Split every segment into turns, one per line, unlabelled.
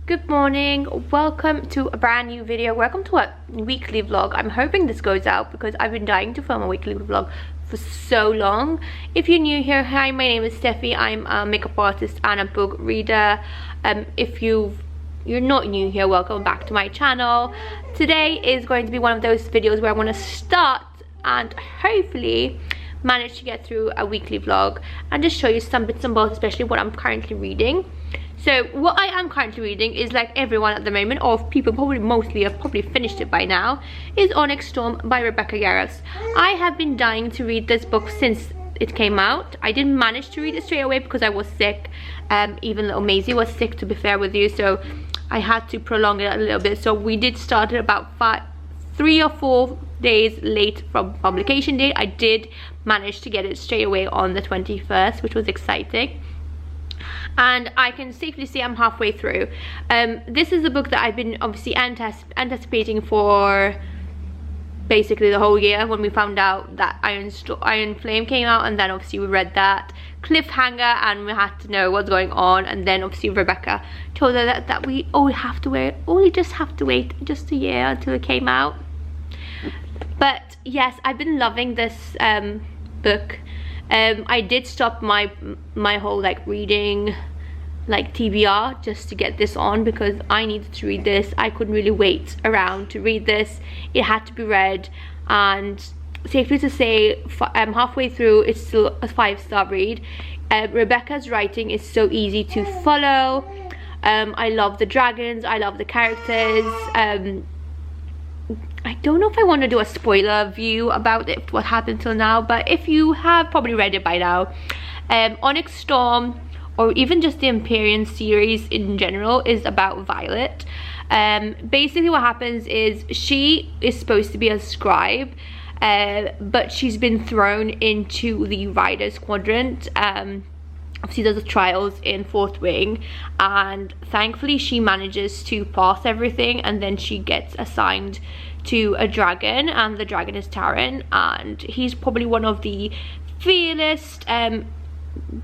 Good morning, welcome to a brand new video. Welcome to a weekly vlog. I'm hoping this goes out because I've been dying to film a weekly vlog for so long. If you're new here, hi, my name is Stefy. I'm a makeup artist and a book reader. If you're not new here, welcome back to my channel. Today is going to be one of those videos where I want to start and hopefully manage to get through a weekly vlog and just show you some bits and bobs, especially what I'm currently reading. So what I am currently reading is, like everyone at the moment, or people probably mostly have probably finished it by now, is Onyx by Rebecca Yarros. I have been dying to read this book since it came out. I didn't manage to read it straight away because I was sick. Even little Maisie was sick, to be fair with you, so I had to prolong it a little bit. So we did start it about 3 or 4 days late from publication date. I did manage to get it straight away on the 21st, which was exciting. And I can safely say I'm halfway through. This is a book that I've been obviously anticipating for basically the whole year, when we found out that Iron Flame came out, and then obviously we read that cliffhanger and we had to know what's going on, and then obviously Rebecca told her that we only just have to wait just a year until it came out. But yes, I've been loving this book. I did stop my whole reading TBR just to get this on because I needed to read this. I couldn't really wait around to read this. It had to be read, and safely to say I'm halfway through. It's still a 5-star read. Rebecca's writing is so easy to follow. I love the dragons, I love the characters. I don't know if I want to do a spoiler view about it, what happened till now, but if you have probably read it by now, Onyx Storm, or even just the Empyrean series in general, is about Violet. Basically what happens is she is supposed to be a scribe, but she's been thrown into the Riders Quadrant. Obviously there's the trials in 4th Wing, and thankfully she manages to pass everything, and then she gets assigned to a dragon, and the dragon is Taran, and he's probably one of the fearless,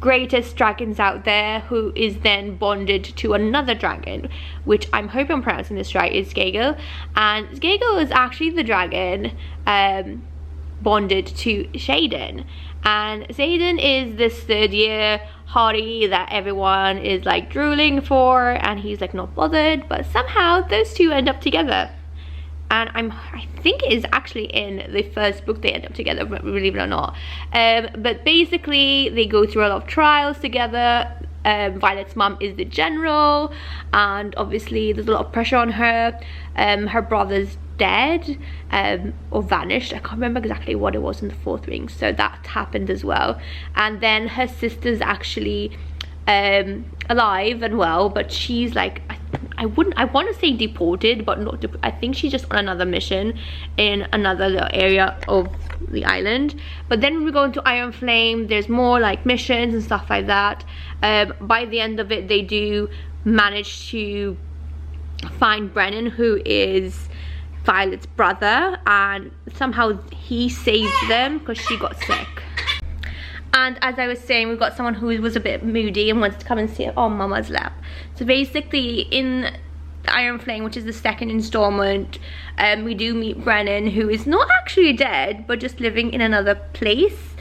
greatest dragons out there, who is then bonded to another dragon, which I'm hoping I'm pronouncing this right, is Skagel. And Skagel is actually the dragon bonded to Shaden, and Shaden is this 3rd year hottie that everyone is drooling for, and he's not bothered, but somehow those two end up together. And I think it is actually in the first book they end up together, believe it or not. But basically they go through a lot of trials together. Violet's mum is the general, and obviously there's a lot of pressure on her. Her brother's dead, or vanished. I can't remember exactly what it was in the 4th Ring, so that happened as well. And then her sister's actually alive and well, but she's I want to say deported, but not I think she's just on another mission in another little area of the island. But then when we go into Iron Flame, there's more missions and stuff like that. By the end of it, they do manage to find Brennan, who is Violet's brother, and somehow he saved them because she got sick. And as I was saying, we've got someone who was a bit moody and wants to come and sit on Mama's lap. So basically in the Iron Flame, which is the 2nd installment, we do meet Brennan, who is not actually dead, but just living in another place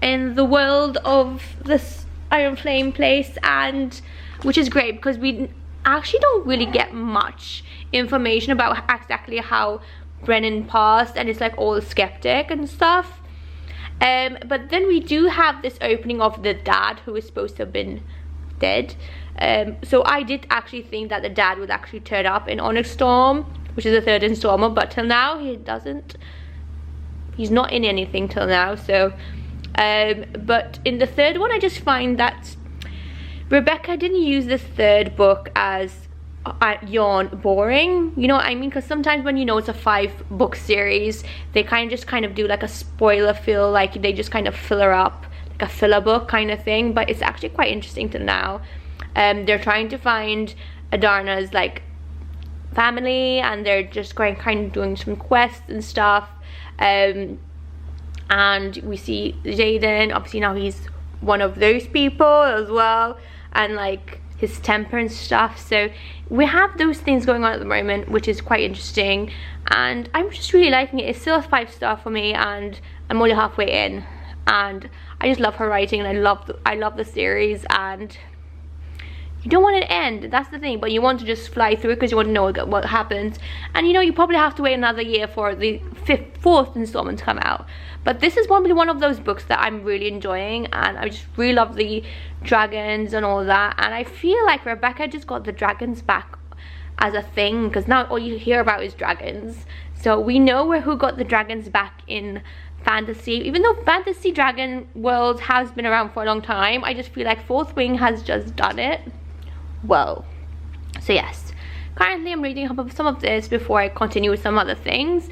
in the world of this Iron Flame place, and which is great because we actually don't really get much information about exactly how Brennan passed, and it's all skeptic and stuff. But then we do have this opening of the dad, who is supposed to have been dead. So I did actually think that the dad would actually turn up in Onyx Storm, which is the 3rd installment, but till now he doesn't. He's not in anything till now. So but in the 3rd one, I just find that Rebecca didn't use this 3rd book as yawn boring, you know what I mean? Because sometimes when it's a 5-book series, they kind of do a spoiler fill, they just kind of fill her up, a filler book kind of thing. But it's actually quite interesting to now. They're trying to find Adarna's family, and they're just kind of doing some quests and stuff. And we see Jaden, obviously now he's one of those people as well, and his temper and stuff. So we have those things going on at the moment, which is quite interesting, and I'm just really liking it. It's still a 5-star for me, and I'm only halfway in, and I just love her writing, and I love the series, and you don't want it to end, that's the thing, but you want to just fly through it because you want to know what happens. And you know, you probably have to wait another year for the 4th installment to come out, but this is probably one of those books that I'm really enjoying, and I just really love the dragons and all that. And I feel like Rebecca just got the dragons back as a thing, because now all you hear about is dragons, so we know who got the dragons back in fantasy. Even though fantasy dragon world has been around for a long time, I just feel like Fourth Wing has just done it well. So yes, currently I'm reading some of this before I continue with some other things,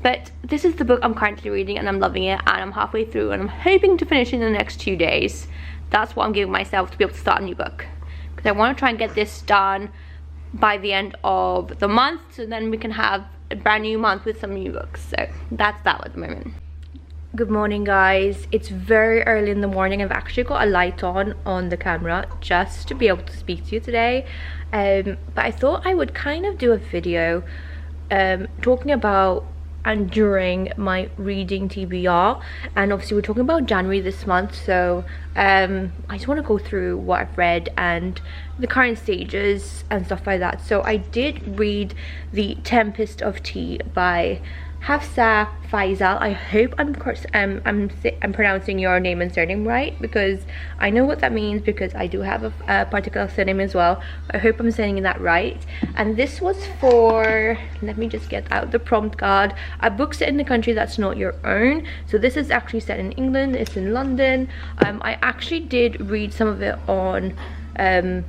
but this is the book I'm currently reading, and I'm loving it, and I'm halfway through, and I'm hoping to finish in the next 2 days. That's what I'm giving myself to be able to start a new book, because I want to try and get this done by the end of the month, so then we can have a brand new month with some new books. So that's that at the moment. Good morning, guys. It's very early in the morning. I've actually got a light on the camera just to be able to speak to you today, but I thought I would kind of do a video talking about and during my reading TBR, and obviously we're talking about January this month, so I just want to go through what I've read and the current stages and stuff like that. So I did read The Tempest of Tea by Hafsah Faizal. I hope I'm pronouncing your name and surname right, because I know what that means, because I do have a particular surname as well. I hope I'm saying that right. And this was for, let me just get out the prompt card, a book set in a country that's not your own. So this is actually set in England. It's in London. I actually did read some of it on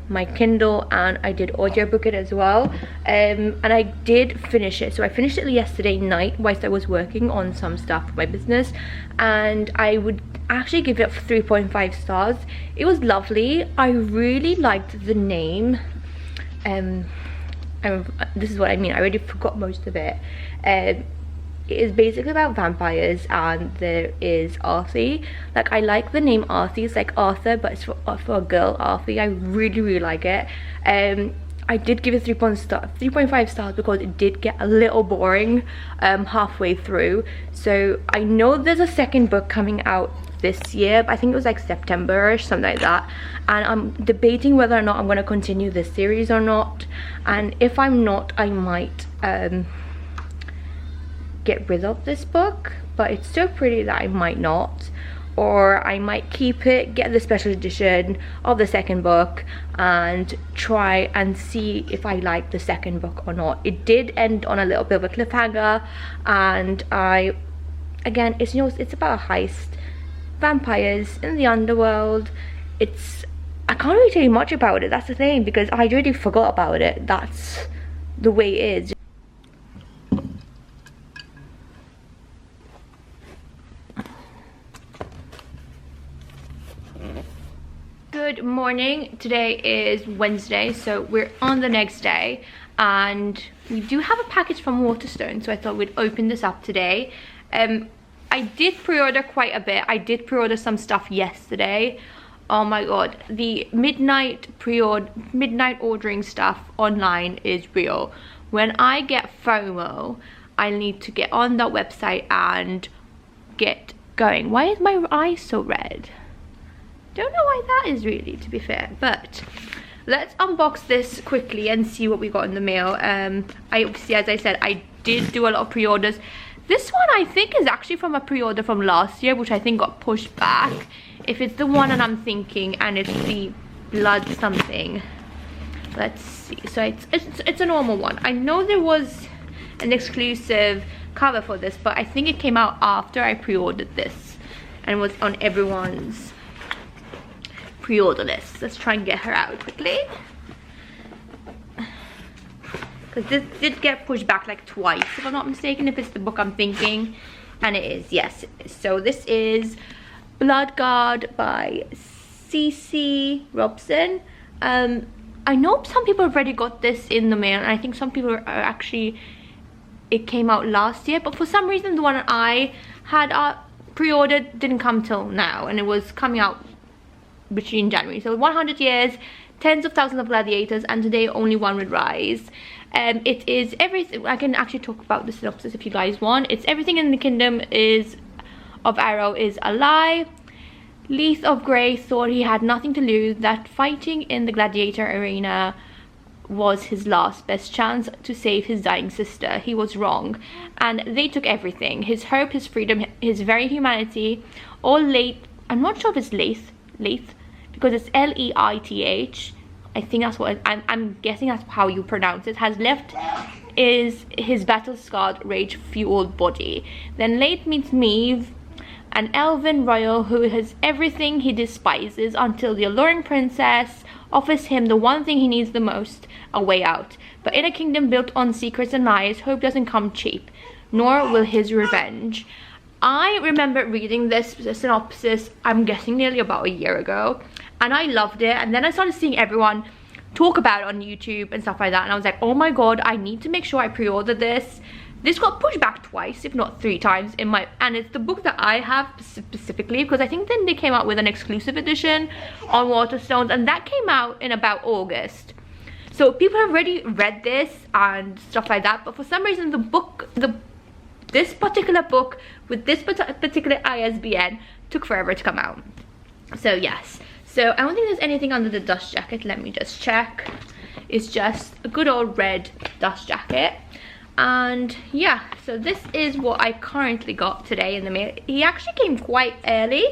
my Kindle, and I did audiobook it as well, and I did finish it. So I finished it yesterday night whilst I was working on some stuff for my business, and I would actually give it 3.5 stars. It was lovely. I really liked the name. This is what I mean, I already forgot most of it. It is basically about vampires, and there is Arthur. Like, I like the name Arthur. It's like Arthur, but it's for a girl, Arthur. I really like it. I did give it 3.5 stars because it did get a little boring halfway through. So I know there's a second book coming out this year, but I think it was like September-ish, something like that, and I'm debating whether or not I'm going to continue this series or not. And if I'm not, I might get rid of this book, but it's so pretty that I might not, or I might keep it, get the special edition of the second book, and try and see if I like the second book or not. It did end on a little bit of a cliffhanger, and again, it's, you know, it's about a heist, vampires in the underworld. I can't really tell you much about it, that's the thing, because I really forgot about it. That's the way it is. Good morning. Today is Wednesday, so we're on the next day, and we do have a package from Waterstone, so I thought we'd open this up today. I did pre-order quite a bit. I did pre-order some stuff yesterday. Oh my god, the midnight ordering stuff online is real. When I get FOMO, I need to get on that website and get going. Why is my eye so red? Don't know why that is, really, to be fair, but let's unbox this quickly and see what we got in the mail. I obviously, as I said, I did do a lot of pre-orders. This one I think is actually from a pre-order from last year, which I think got pushed back, if it's the one that I'm thinking, and it's the blood something. Let's see. So it's a normal one. I know there was an exclusive cover for this, but I think it came out after I pre-ordered this and was on everyone's pre-order list. Let's try and get her out quickly, because this did get pushed back like twice, if I'm not mistaken, if it's the book I'm thinking, and it is. Yes, it is. So this is Bloodguard by C.C. Robson. I know some people have already got this in the mail, and I think some people are actually, it came out last year, but for some reason the one that I had pre-ordered didn't come till now, and it was coming out between January. So 100 years, tens of thousands of gladiators, and today only one would rise. It is everything. I can actually talk about the synopsis if you guys want. It's everything in the kingdom of Arrow is a lie. Leith of Grey thought he had nothing to lose, that fighting in the gladiator arena was his last best chance to save his dying sister. He was wrong, and they took everything. His hope, his freedom, his very humanity, all late. I'm not sure if it's Leith, because it's Leith. I think that's what I'm guessing that's how you pronounce it. Has left is his battle-scarred, rage-fueled body. Then Leith meets Maeve, an elven royal who has everything he despises, until the alluring princess offers him the one thing he needs the most, a way out. But in a kingdom built on secrets and lies, hope doesn't come cheap, nor will his revenge. I remember reading this synopsis, I'm guessing nearly about a year ago, and I loved it. And then I started seeing everyone talk about it on YouTube and stuff like that, and I was like, oh my god, I need to make sure I pre-order this. This got pushed back twice, if not 3 times, and it's the book that I have specifically, because I think then they came out with an exclusive edition on Waterstones, and that came out in about August. So people have already read this and stuff like that, but for some reason this particular book with this particular ISBN took forever to come out. So yes, so I don't think there's anything under the dust jacket. Let me just check. It's just a good old red dust jacket. And yeah, so this is what I currently got today in the mail. He actually came quite early,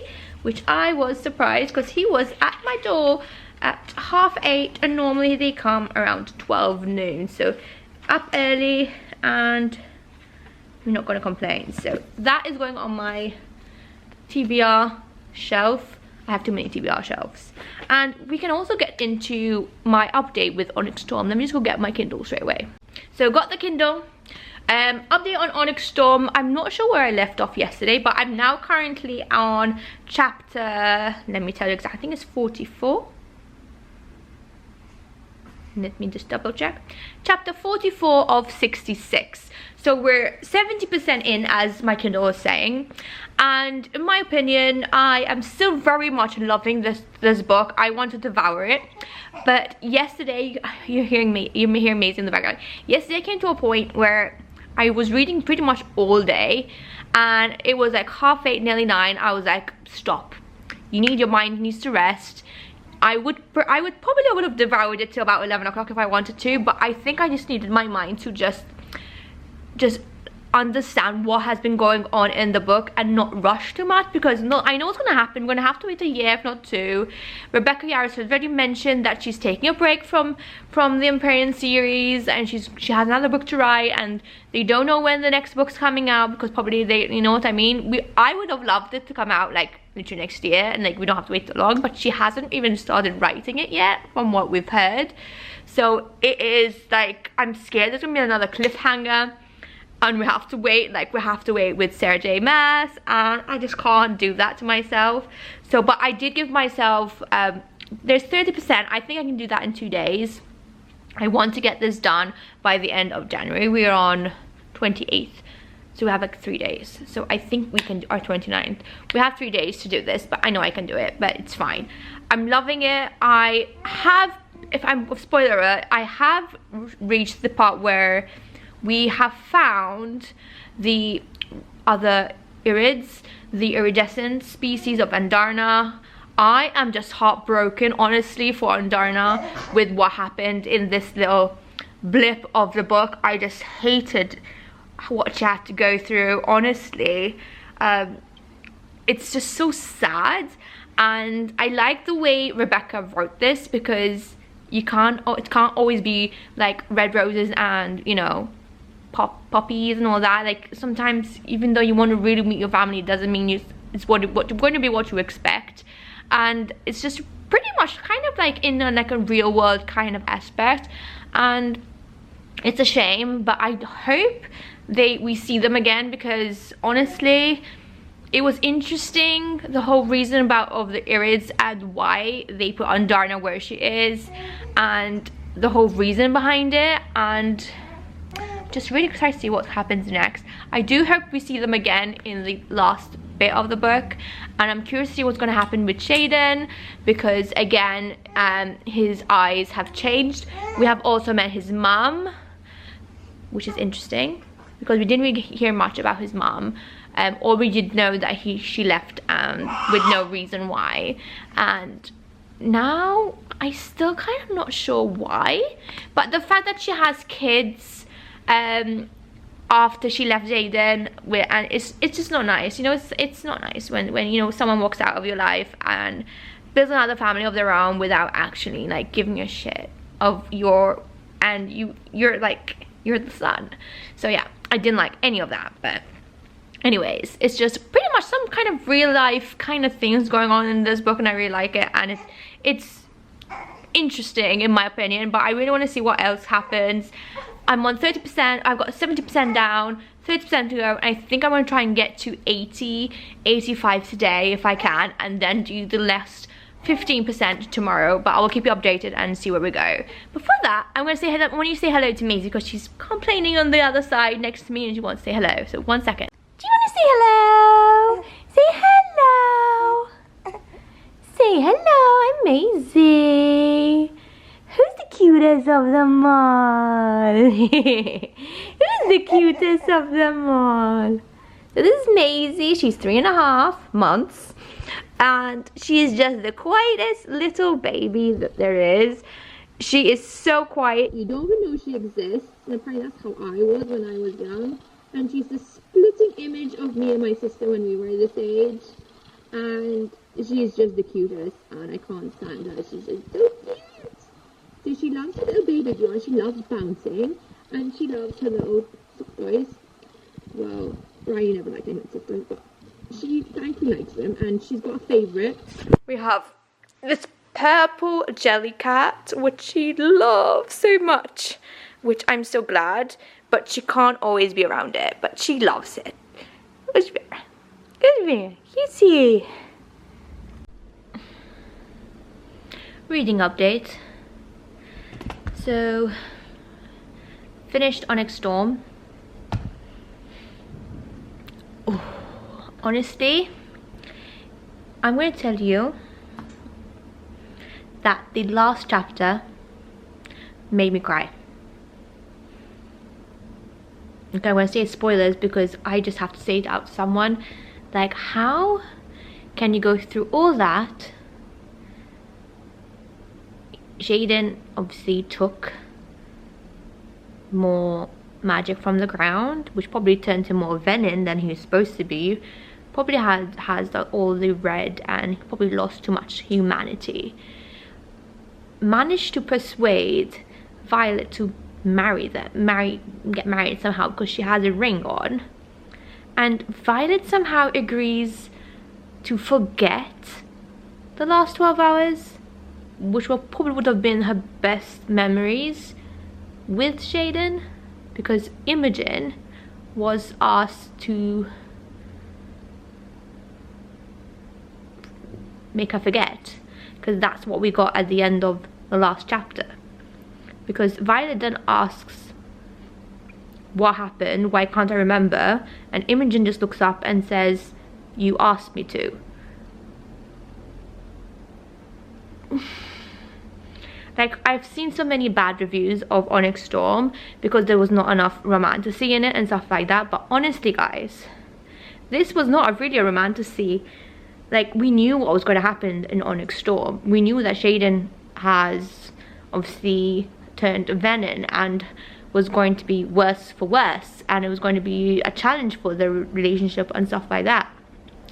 which I was surprised, because he was at my door at 8:30, and normally they come around 12 noon. So up early, and we're not going to complain. So that is going on my TBR shelf. I have too many TBR shelves. And we can also get into my update with Onyx Storm. Let me just go get my Kindle straight away. So got the Kindle. Update on Onyx Storm. I'm not sure where I left off yesterday, but I'm now currently on chapter, let me tell you exactly, I think it's 44. Let me just double check. Chapter 44 of 66. So we're 70% in, as my Kindle is saying. And in my opinion, I am still very much loving this book. I want to devour it. But yesterday, you're hearing me in the background. Yesterday I came to a point where I was reading pretty much all day, and it was like 8:30, nearly 9. I was like, stop. Your mind needs to rest. I would have devoured it till about 11 o'clock if I wanted to, but I think I just needed my mind to just understand what has been going on in the book and not rush too much, because I know what's going to happen. We're going to have to wait a year, if not 2. Rebecca Yarros has already mentioned that she's taking a break from the Empyrean series, and she has another book to write, and they don't know when the next book's coming out, because probably you know what I mean. I would have loved it to come out like literally next year, and like we don't have to wait that long, but she hasn't even started writing it yet from what we've heard. So it is like, I'm scared there's gonna be another cliffhanger, and we have to wait with Sarah J Maas, and I just can't do that to myself. So, but I did give myself there's 30%. I think I can do that in 2 days. I want to get this done by the end of January. We are on 28th, so we have like 3 days. So I think we can, or 29th. We have 3 days to do this, but I know I can do it, but it's fine. I'm loving it. I have, if I'm spoiler alert, I have reached the part where we have found the other irids, the iridescent species of Andarna. I am just heartbroken, honestly, for Andarna with what happened in this little blip of the book. I just hated what she had to go through, honestly. It's just so sad, and I like the way Rebecca wrote this, because it can't always be like red roses and, you know, poppies and all that. Like sometimes, even though you want to really meet your family, it doesn't mean it's going to be what you expect. And it's just pretty much kind of like in a real world kind of aspect, and it's a shame, but I hope we see them again, because honestly it was interesting, the whole reason of the irids and why they put Andarna where she is, and the whole reason behind it, and just really excited to see what happens next. I do hope we see them again in the last bit of the book, and I'm curious to see what's going to happen with Shaden, because again, his eyes have changed. We have also met his mom, which is interesting because we didn't really hear much about his mom. Or we did know that she left with no reason why. And now I still kind of not sure why, but the fact that she has kids after she left Jaden, and it's just not nice, you know. It's not nice when you know someone walks out of your life and builds another family of their own without actually like giving a shit of you're the son. So yeah, I didn't like any of that. But anyways, it's just pretty much some kind of real life kind of things going on in this book, and I really like it, and it's interesting in my opinion, but I really want to see what else happens. I'm on 30%, I've got 70% down, 30% to go, and I think I'm going to try and get to 85 today if I can, and then do the last 15% tomorrow, but I will keep you updated and see where we go. Before that, I'm going to say hello. I want you to say hello to Maisie because she's complaining on the other side next to me and she wants to say hello. So 1 second. Do you want to say hello? Say hello. Say hello, I'm Maisie. Who's the cutest of them all? Who's the cutest of them all? So this is Maisie. She's 3.5 months. And she is just the quietest little baby that there is. She is so quiet. You don't even know she exists. And apparently that's how I was when I was young. And she's the splitting image of me and my sister when we were this age. And she is just the cutest. And I can't stand her. She's just so cute. So she loves her little baby girl. She loves bouncing. And she loves her little soft toys. Well, Ryan never liked any soft toys, but she thankfully likes them, and she's got a favourite. We have this purple jelly cat, which she loves so much, which I'm so glad, but she can't always be around it, but she loves it. Good bear, cutie. Reading update. So, finished Onyx Storm. Honestly, I'm going to tell you that the last chapter made me cry. Okay, I'm going to say spoilers because I just have to say it out to someone. Like, how can you go through all that? Jaden obviously took more magic from the ground, which probably turned him more venom than he was supposed to be. Probably has all the red, and he probably lost too much humanity. Managed to persuade Violet to get married somehow because she has a ring on, and Violet somehow agrees to forget the last 12 hours, which probably would have been her best memories with Jaden, because Imogen was asked to make her forget, because that's what we got at the end of the last chapter. Because Violet then asks what happened, why can't I remember, and Imogen just looks up and says, you asked me to. Like, I've seen so many bad reviews of Onyx Storm because there was not enough romantasy in it and stuff like that, but honestly guys, this was not really a romantasy. Like, we knew what was going to happen in Onyx Storm. We knew that Jaden has obviously turned venom and was going to be worse for worse, and it was going to be a challenge for the relationship and stuff like that.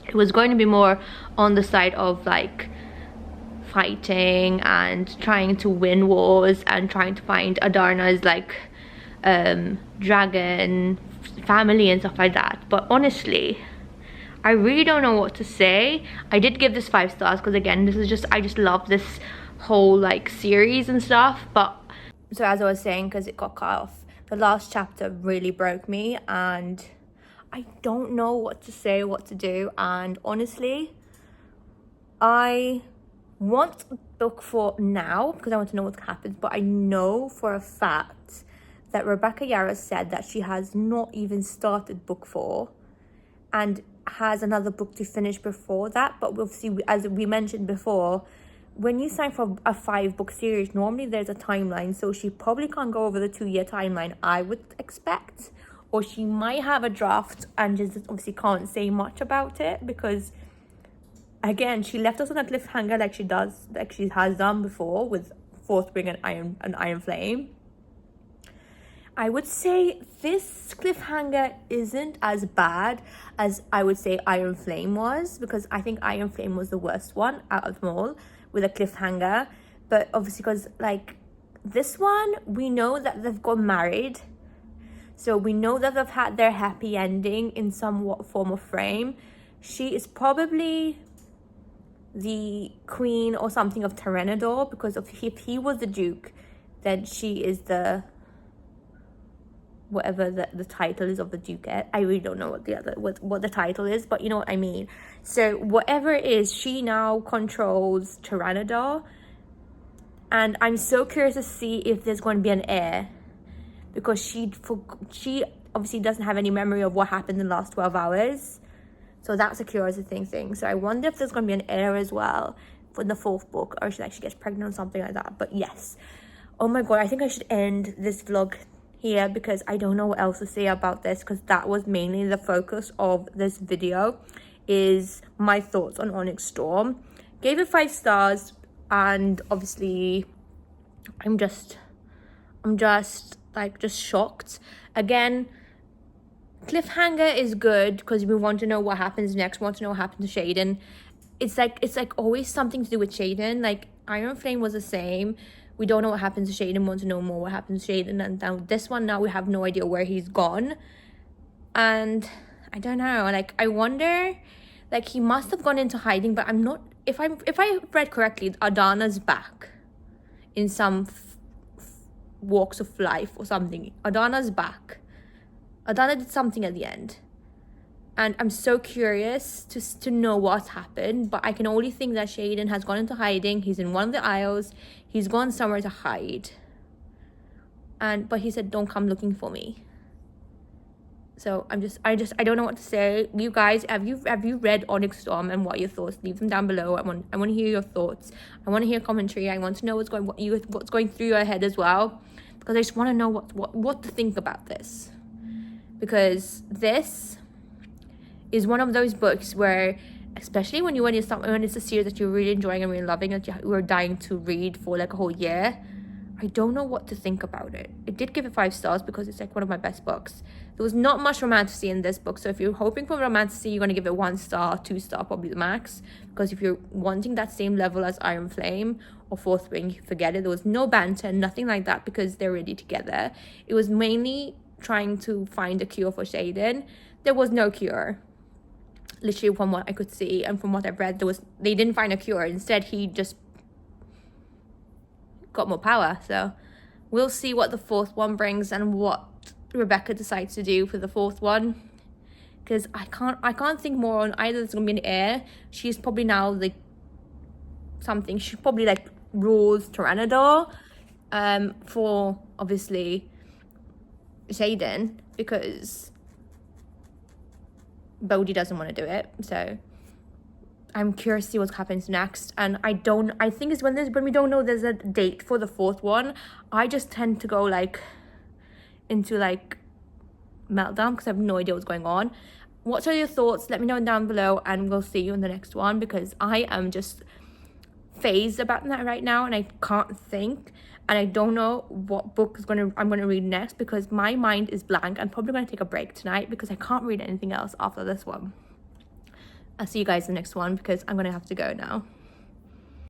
It was going to be more on the side of like fighting and trying to win wars and trying to find Adarna's like dragon family and stuff like that. But honestly, I really don't know what to say. I did give this 5 stars because again, this is just, I just love this whole like series and stuff. But so as I was saying, because it got cut off, the last chapter really broke me and I don't know what to say, what to do. And honestly, I want book 4 now because I want to know what happens, but I know for a fact that Rebecca Yarros said that she has not even started book 4 and has another book to finish before that. But obviously, as we mentioned before, when you sign for a 5-book series, normally there's a timeline, so she probably can't go over the 2-year timeline, I would expect. Or she might have a draft and just obviously can't say much about it, because again, she left us on a cliffhanger like she has done before with Fourth Ring and Iron Flame. I would say this cliffhanger isn't as bad as I would say Iron Flame was, because I think Iron Flame was the worst one out of them all with a cliffhanger. But obviously, because like this one, we know that they've got married, so we know that they've had their happy ending in some form or frame. She is probably the queen or something of Tyrannodor, because if he was the duke, then she is the whatever the title is of the duquette. I really don't know what the title is, but you know what I mean. So whatever it is, she now controls Tyrannodor, and I'm so curious to see if there's going to be an heir, because she obviously doesn't have any memory of what happened in the last 12 hours. So that's a curiosity thing. So I wonder if there's going to be an heir as well for the 4th book, or she gets pregnant or something like that. But yes, oh my god, I think I should end this vlog here, because I don't know what else to say about this, because that was mainly the focus of this video, is my thoughts on Onyx Storm. Gave it 5 stars, and obviously I'm just shocked. Again, cliffhanger is good because we want to know what happens next, want to know what happens to Shaden. It's like always something to do with Shaden. Like Iron Flame was the same. We don't know what happens to Shaden, want to know more what happens to Shaden. And now this one, now we have no idea where he's gone. And I don't know, like I wonder, like he must have gone into hiding, but I'm not, if I read correctly, Adana's back in some walks of life or something. Adana's back. Adana did something at the end, and I'm so curious to know what's happened. But I can only think that Shaden has gone into hiding. He's in one of the aisles. He's gone somewhere to hide. But he said, "Don't come looking for me." So I don't know what to say. You guys, have you read Onyx Storm, and what are your thoughts? Leave them down below. I want to hear your thoughts. I want to hear commentary. I want to know what's going through your head as well, because I just want to know what to think about this. Because this is one of those books where, especially when it's a series that you're really enjoying and really loving, that you're dying to read for like a whole year, I don't know what to think about it. It did give it 5 stars because it's like one of my best books. There was not much romantasy in this book, so if you're hoping for romantasy, you're going to give it 1 star, 2 star, probably the max. Because if you're wanting that same level as Iron Flame or Fourth Ring, forget it. There was no banter, nothing like that, because they're really together. It was mainly trying to find a cure for Shaden. There was no cure, literally, from what I could see and from what I've read. They didn't find a cure. Instead, he just got more power. So we'll see what the 4th one brings and what Rebecca decides to do for the 4th one, because I can't think more on either. There's gonna be an heir. She's probably now like something. She probably like rules Tyrannodor for obviously Shaden, because Bodhi doesn't want to do it. So I'm curious to see what happens next. And I think it's when we don't know there's a date for the 4th one, I just tend to go like into like meltdown, because I have no idea what's going on. What are your thoughts? Let me know down below, and we'll see you in the next one, because I am just phased about that right now, and I can't think, and I don't know what book I'm gonna read next, because my mind is blank. I'm probably gonna take a break tonight because I can't read anything else after this one. I'll see you guys in the next one, because I'm gonna have to go now.